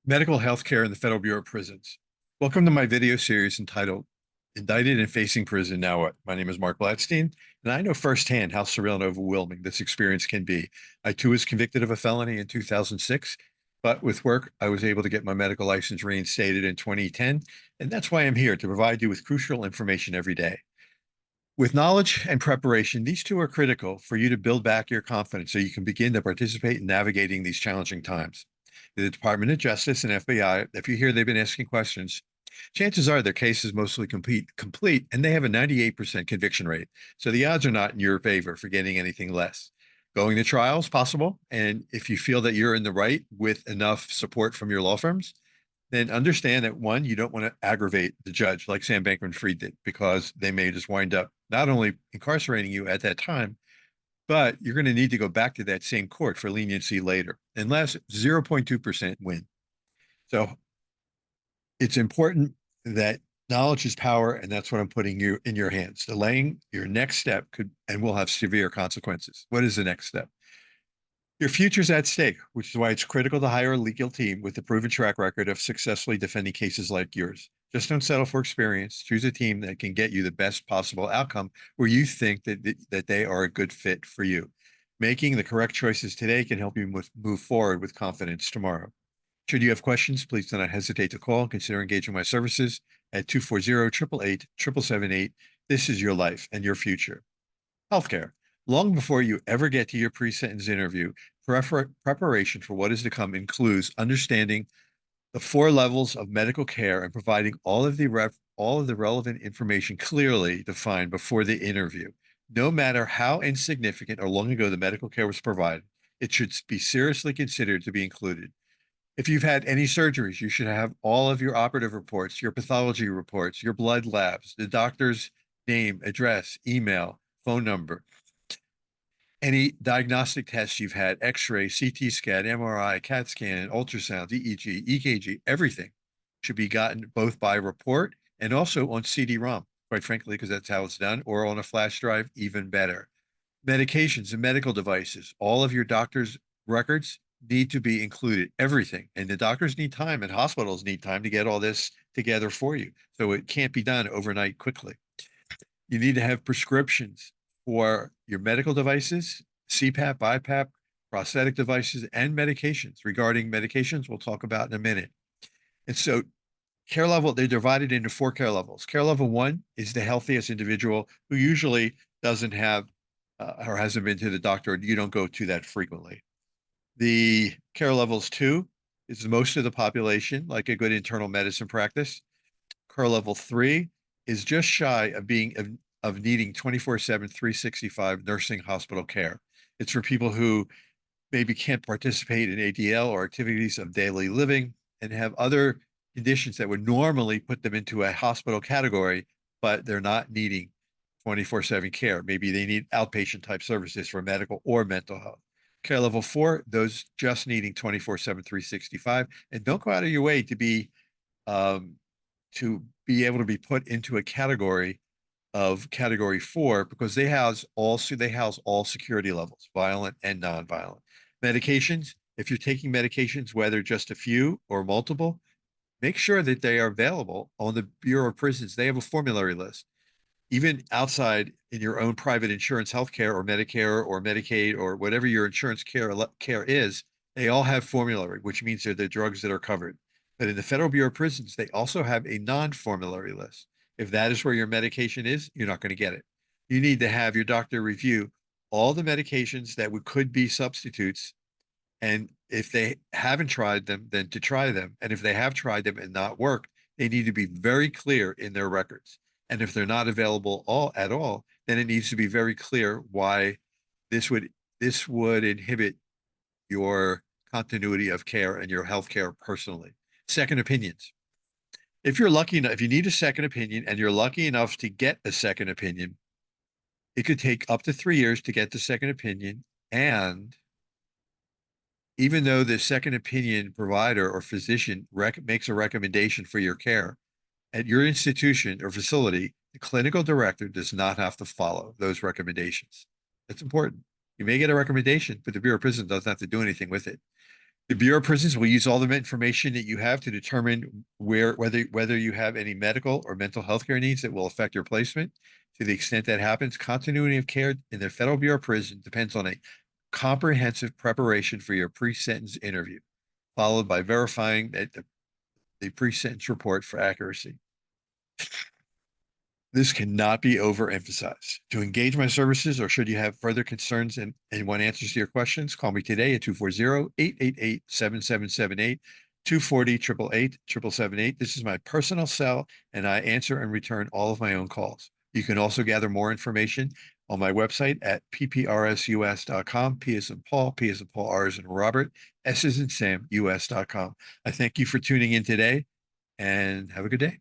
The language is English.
Medical Healthcare in the Federal Bureau of Prisons. Welcome to my video series entitled Indicted and Facing Prison Now What? My name is Marc Blatstein, and I know firsthand how surreal and overwhelming this experience can be. I too was convicted of a felony in 2006, but with work, I was able to get my medical license reinstated in 2010, and that's why I'm here to provide you with crucial information every day. With knowledge and preparation, these two are critical for you to build back your confidence so you can begin to participate in navigating these challenging times. The Department of Justice and FBI, if you hear they've been asking questions, chances are their case is mostly complete and they have a 98% conviction rate. So the odds are not in your favor for getting anything less. Going to trial is possible. And if you feel that you're in the right with enough support from your law firms, then understand that one, you don't want to aggravate the judge like Sam Bankman-Fried did, because they may just wind up not only incarcerating you at that time, but you're going to need to go back to that same court for leniency later, unless 0.2% win. So it's important that knowledge is power, and that's what I'm putting you in your hands. Delaying your next step could and will have severe consequences. What is the next step? Your future's at stake, which is why it's critical to hire a legal team with a proven track record of successfully defending cases like yours. Just don't settle for experience. Choose a team that can get you the best possible outcome where you think that they are a good fit for you. Making the correct choices today can help you move forward with confidence tomorrow. Should you have questions, please do not hesitate to call and consider engaging my services at 240-888-7778. This is your life and your future. Healthcare. Long before you ever get to your pre-sentence interview, preparation for what is to come includes understanding the four levels of medical care and providing all of the relevant information clearly defined before the interview. No matter how insignificant or long ago the medical care was provided, it should be seriously considered to be included. If you've had any surgeries, you should have all of your operative reports, your pathology reports, your blood labs, the doctor's name, address, email, phone number, any diagnostic tests you've had, X-ray, CT scan, MRI, CAT scan, ultrasound, EEG, EKG, everything should be gotten both by report and also on CD-ROM, quite frankly, because that's how it's done, or on a flash drive, even better. Medications and medical devices, all of your doctor's records need to be included, everything. And the doctors need time and hospitals need time to get all this together for you. So it can't be done overnight quickly. You need to have prescriptions for your medical devices, CPAP, BiPAP, prosthetic devices, and medications. Regarding medications, we'll talk about in a minute. And so care level, they're divided into four care levels. Care level one is the healthiest individual who usually doesn't have or hasn't been to the doctor, and you don't go to that frequently. The care levels two is most of the population, like a good internal medicine practice. Care level three is just shy of being of needing 24/7, 365 nursing hospital care. It's for people who maybe can't participate in ADL or activities of daily living and have other conditions that would normally put them into a hospital category, but they're not needing 24/7 care. Maybe they need outpatient type services for medical or mental health. Care level four, those just needing 24/7, 365, and don't go out of your way um, to be able to be put into a category of category four, because they house all security levels, violent and non-violent. Medications, if you're taking medications, whether just a few or multiple, make sure that they are available on the Bureau of Prisons. They have a formulary list. Even outside in your own private insurance, healthcare or Medicare or Medicaid or whatever your insurance care is, they all have formulary, which means they're the drugs that are covered. But in the Federal Bureau of Prisons, they also have a non-formulary list. If that is where your medication is, you're not going to get it. You need to have your doctor review all the medications that could be substitutes. And if they haven't tried them, then to try them. And if they have tried them and not worked, they need to be very clear in their records. And if they're not available at all, then it needs to be very clear why this would inhibit your continuity of care and your health care personally. Second opinions. If you're lucky enough, if you need a second opinion and you're lucky enough to get a second opinion, it could take up to 3 years to get the second opinion. And even though the second opinion provider or physician makes a recommendation for your care at your institution or facility, the clinical director does not have to follow those recommendations. That's important. You may get a recommendation, but the Bureau of Prisons doesn't have to do anything with it. The Bureau of Prisons will use all the information that you have to determine whether you have any medical or mental health care needs that will affect your placement. To the extent that happens, continuity of care in the Federal Bureau of Prisons depends on a comprehensive preparation for your pre-sentence interview, followed by verifying that the pre-sentence report for accuracy. This cannot be overemphasized. To engage my services or should you have further concerns and want answers to your questions, call me today at 240-888-7778, 240-888-778. This is my personal cell, and I answer and return all of my own calls. You can also gather more information on my website at PPRSUS.com, P as in Paul, P as in Paul, R as in Robert, S as in Sam, US.com. I thank you for tuning in today, and have a good day.